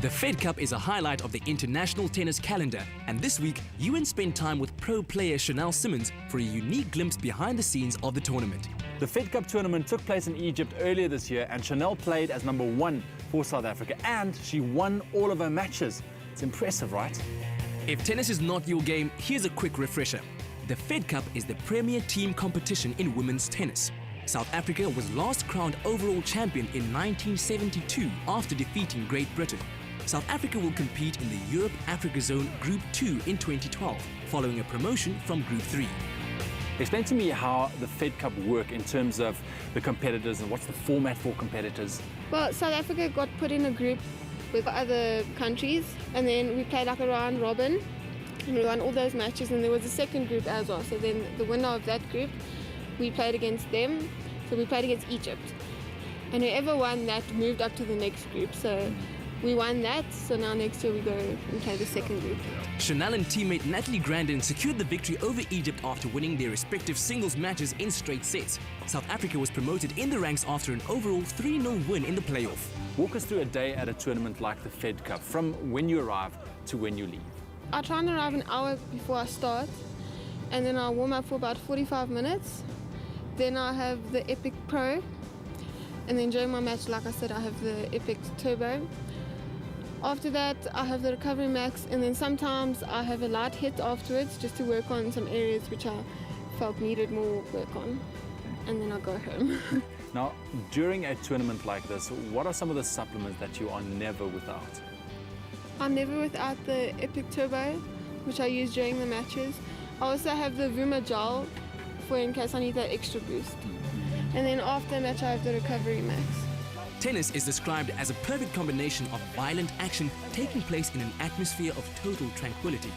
The Fed Cup is a highlight of the international tennis calendar, and this week, Ewan spent time with pro player Nell Simmonds for a unique glimpse behind the scenes of the tournament. The Fed Cup tournament took place in Egypt earlier this year, and Nell played as number 1 for South Africa, and she won all of her matches. It's impressive, right? If tennis is not your game, here's a quick refresher. The Fed Cup is the premier team competition in women's tennis. South Africa was last crowned overall champion in 1972 after defeating Great Britain. South Africa will compete in the Europe-Africa Zone Group 2 in 2012, following a promotion from Group 3. Explain to me how the Fed Cup work in terms of the competitors and what's the format for competitors. Well, South Africa got put in a group with other countries, and then we played like a round robin, and we won all those matches, and there was a second group as well. So then the winner of that group, we played against them, so we played against Egypt. And whoever won that moved up to the next group. So we won that, so now next year we go and play the second group. Nell and teammate Natalie Grandin secured the victory over Egypt after winning their respective singles matches in straight sets. South Africa was promoted in the ranks after an overall 3-0 win in the playoff. Walk us through a day at a tournament like the Fed Cup, from when you arrive to when you leave. I try and arrive an hour before I start, and then I warm up for about 45 minutes. Then I have the Epic Pro, and then during my match, like I said, I have the Epic Turbo. After that, I have the Recovery Max, and then sometimes I have a light hit afterwards just to work on some areas which I felt needed more work on, and then I go home. Now, during a tournament like this, what are some of the supplements that you are never without? I'm never without the Epic Turbo, which I use during the matches. I also have the Vuma Gel for in case I need that extra boost. And then after a match, I have the Recovery Max. Tennis is described as a perfect combination of violent action taking place in an atmosphere of total tranquility.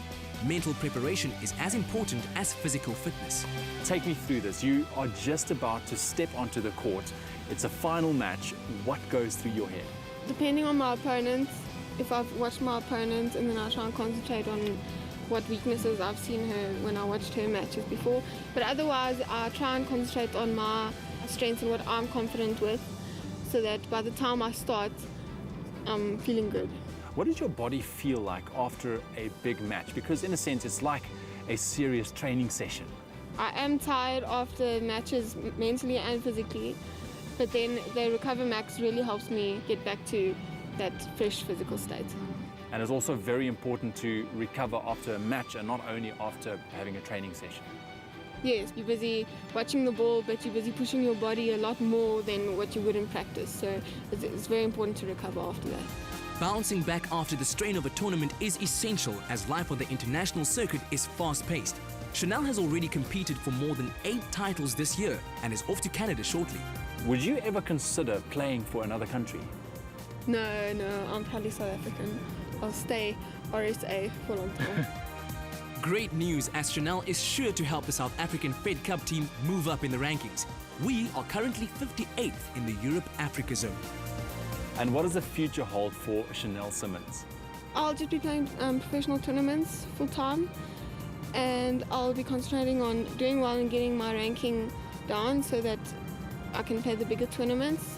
Mental preparation is as important as physical fitness. Take me through this. You are just about to step onto the court. It's a final match. What goes through your head? Depending on my opponent, if I've watched my opponent, and then I try and concentrate on what weaknesses I've seen her when I watched her matches before. But otherwise, I try and concentrate on my strengths and what I'm confident with, so that by the time I start, I'm feeling good. What does your body feel like after a big match? Because in a sense, it's like a serious training session. I am tired after matches, mentally and physically, but then the Recover Max really helps me get back to that fresh physical state. And it's also very important to recover after a match and not only after having a training session. Yes, you're busy watching the ball, but you're busy pushing your body a lot more than what you would in practice. So it's very important to recover after that. Bouncing back after the strain of a tournament is essential, as life on the international circuit is fast-paced. Nell has already competed for more than 8 titles this year and is off to Canada shortly. Would you ever consider playing for another country? No, I'm probably South African. I'll stay RSA for a long time. Great news, as Nell is sure to help the South African Fed Cup team move up in the rankings. We are currently 58th in the Europe-Africa Zone. And what does the future hold for Nell Simmonds? I'll just be playing professional tournaments full-time, and I'll be concentrating on doing well and getting my ranking down so that I can play the bigger tournaments.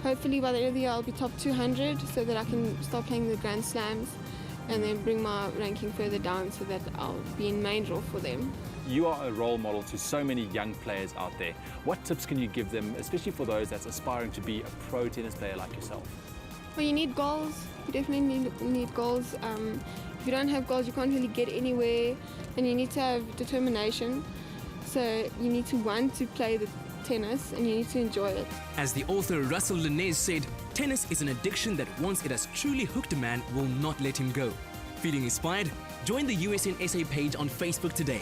Hopefully by the end of the year I'll be top 200 so that I can start playing the Grand Slams and then bring my ranking further down so that I'll be in main draw for them. You are a role model to so many young players out there. What tips can you give them, especially for those that's aspiring to be a pro tennis player like yourself? Well, you need goals. You definitely need goals. If you don't have goals, you can't really get anywhere, and you need to have determination. So you need to want to play the tennis, and you need to enjoy it. As the author Russell Linnaeus said, tennis is an addiction that once it has truly hooked a man will not let him go. Feeling inspired? Join the USN SA page on Facebook today.